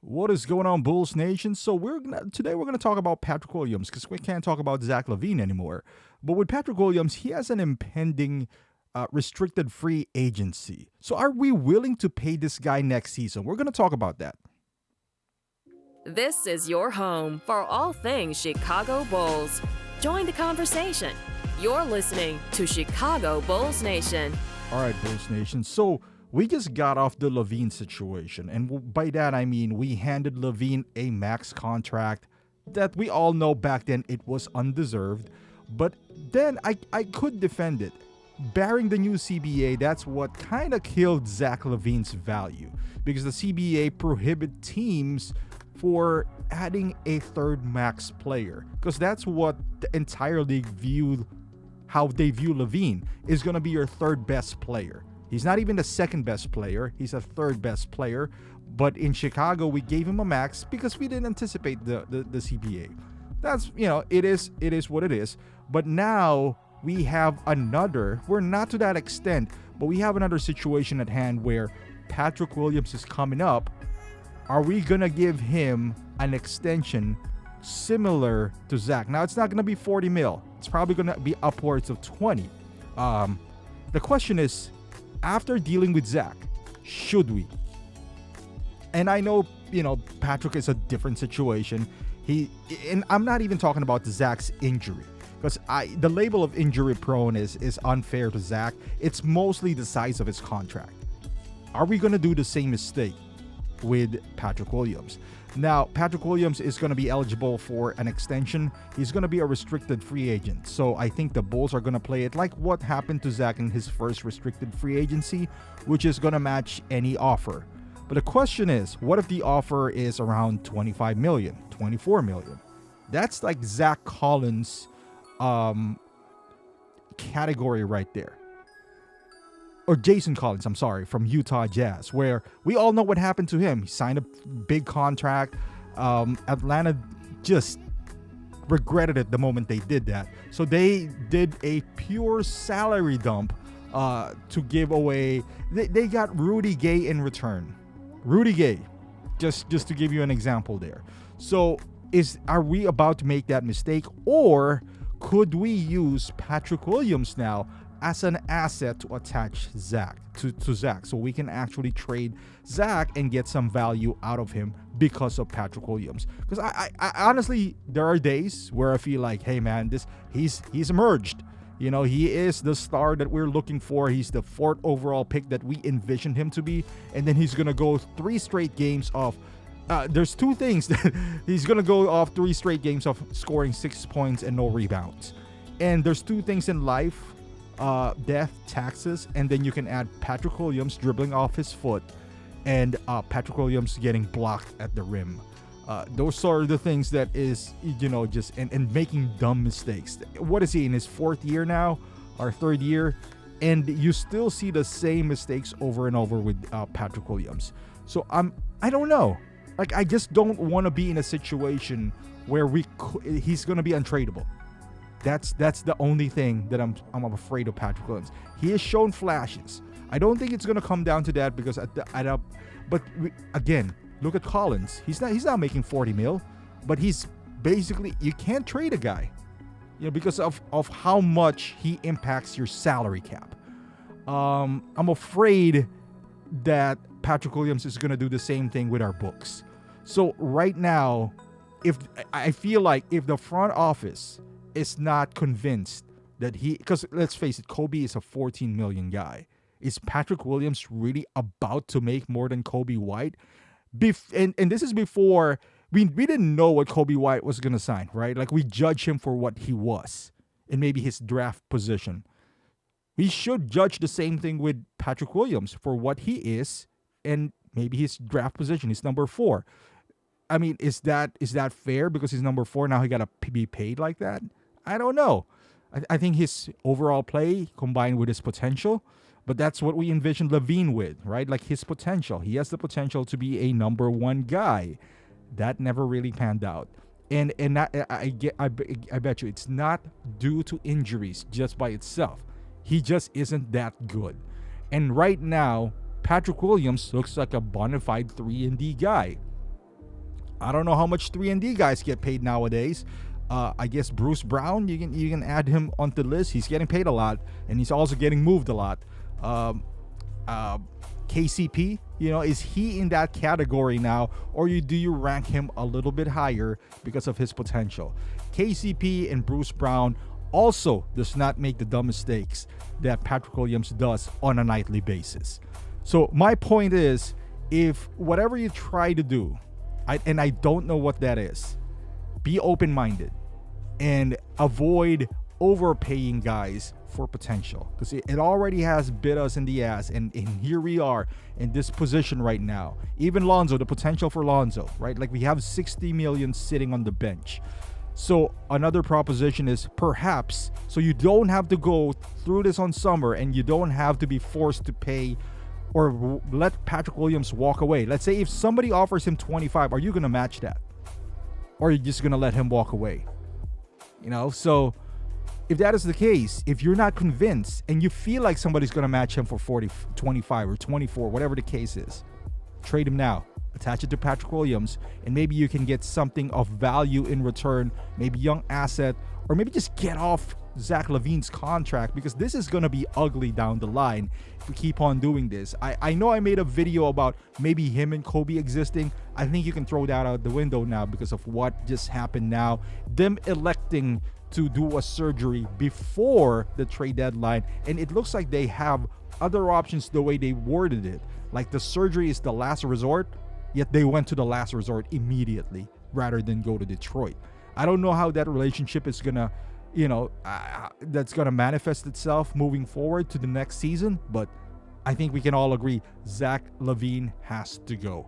What is going on, Bulls Nation? So today we're gonna talk about Patrrick Williams because we can't talk about Zach LaVine anymore. But with Patrrick Williams, he has an impending restricted free agency. So are we willing to pay this guy next season? We're gonna talk about that. This is your home for all things Chicago Bulls. Join the conversation. You're listening to Chicago Bulls Nation. All right, Bulls Nation. So we just got off the LaVine situation, and by that I mean we handed LaVine a max contract that we all know back then it was undeserved. But then I could defend it. Barring the new CBA, that's what kind of killed Zach LaVine's value, because the CBA prohibit teams for adding a third max player, because that's what the entire league viewed, how they view LaVine is going to be your third best player. He's not even the second best player, he's a third best player. But in Chicago, we gave him a max because we didn't anticipate the CBA. That's, it is what it is. But now we have another, we're not to that extent, but we have another situation at hand where Patrrick Williams is coming up. Are we going to give him an extension similar to Zach? Now, it's not going to be 40 mil. It's probably going to be upwards of 20. The question is, after dealing with Zach, should we? And I know, Patrrick is a different situation. And I'm not even talking about Zach's injury, because the label of injury prone is unfair to Zach. It's mostly the size of his contract. Are we going to do the same mistake with Patrrick Williams? Now, Patrrick Williams is going to be eligible for an extension. He's going to be a restricted free agent. So I think the Bulls are going to play it like what happened to Zach in his first restricted free agency, which is going to match any offer. But the question is, what if the offer is around 25 million, 24 million? That's like Zach Collins' category right there. Or Jason Collins, I'm sorry, from Utah Jazz, where we all know what happened to him. He signed a big contract. Atlanta just regretted it the moment they did that. So they did a pure salary dump to give away. They got Rudy Gay in return. Rudy Gay, just to give you an example there. So are we about to make that mistake, or could we use Patrrick Williams now as an asset to attach Zach to Zach, so we can actually trade Zach and get some value out of him because of Patrrick Williams? Because I honestly, there are days where I feel like, hey man, he's emerged. He is the star that we're looking for. He's the 4th overall pick that we envisioned him to be, and then he's gonna go 3 straight games of. There's 2 things that he's gonna go off 3 straight games of scoring 6 points and no rebounds. And there's 2 things in life: death, taxes, and then you can add Patrrick Williams dribbling off his foot and Patrrick Williams getting blocked at the rim. Those are the things that is, just and making dumb mistakes. What is he, in his 4th year now, or 3rd year? And you still see the same mistakes over and over with Patrrick Williams. So I don't know. Like, I just don't want to be in a situation where he's going to be untradeable. That's the only thing that I'm afraid of Patrrick Williams. He has shown flashes. I don't think it's going to come down to that, because again, look at Collins. He's not making 40 mil, but he's basically, you can't trade a guy, because of how much he impacts your salary cap. I'm afraid that Patrrick Williams is going to do the same thing with our books. So right now, I feel like if the front office is not convinced that because let's face it, Kobe is a 14 million guy. Is Patrrick Williams really about to make more than Kobe White? And this is before we didn't know what Kobe White was going to sign, right? Like, we judge him for what he was and maybe his draft position. We should judge the same thing with Patrrick Williams for what he is and maybe his draft position. He's number 4. I mean, is that fair? Because he's number 4 now, he got to be paid like that? I don't know. I think his overall play combined with his potential, but that's what we envisioned LaVine with, right? Like, his potential. He has the potential to be a number 1 guy. That never really panned out. And I bet you it's not due to injuries just by itself. He just isn't that good. And right now, Patrrick Williams looks like a bona fide 3-and-D guy. I don't know how much 3-and-D guys get paid nowadays. I guess Bruce Brown, you can add him onto the list. He's getting paid a lot, and he's also getting moved a lot. KCP, is he in that category now, or do you rank him a little bit higher because of his potential? KCP and Bruce Brown also does not make the dumb mistakes that Patrrick Williams does on a nightly basis. So my point is, if whatever you try to do, and I don't know what that is, be open-minded and avoid overpaying guys for potential, because it already has bit us in the ass, and here we are in this position right now. Even Lonzo, the potential for Lonzo, right? Like, we have 60 million sitting on the bench. So another proposition is perhaps, so you don't have to go through this on summer, and you don't have to be forced to pay or let Patrrick Williams walk away. Let's say if somebody offers him 25, are you going to match that? Or are you just going to let him walk away? So if that is the case, if you're not convinced and you feel like somebody's going to match him for 40, 25 or 24, whatever the case is, trade him now. Attach it to Patrrick Williams, and maybe you can get something of value in return, maybe young asset, or maybe just get off Zach LaVine's contract, because this is going to be ugly down the line if we keep on doing this. I know I made a video about maybe him and Kobe existing. I think you can throw that out the window now because of what just happened now. Them electing to do a surgery before the trade deadline, and it looks like they have other options the way they worded it. Like, the surgery is the last resort, yet they went to the last resort immediately rather than go to Detroit. I don't know how that relationship is gonna, that's gonna manifest itself moving forward to the next season, but I think we can all agree Zach LaVine has to go.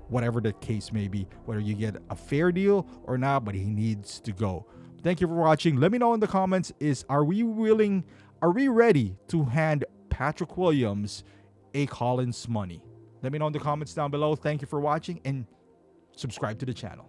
Whatever the case may be, whether you get a fair deal or not, but he needs to go. Thank you for watching. Let me know in the comments, are we ready to hand Patrrick Williams a Collins money? Let me know in the comments down below. Thank you for watching, and subscribe to the channel.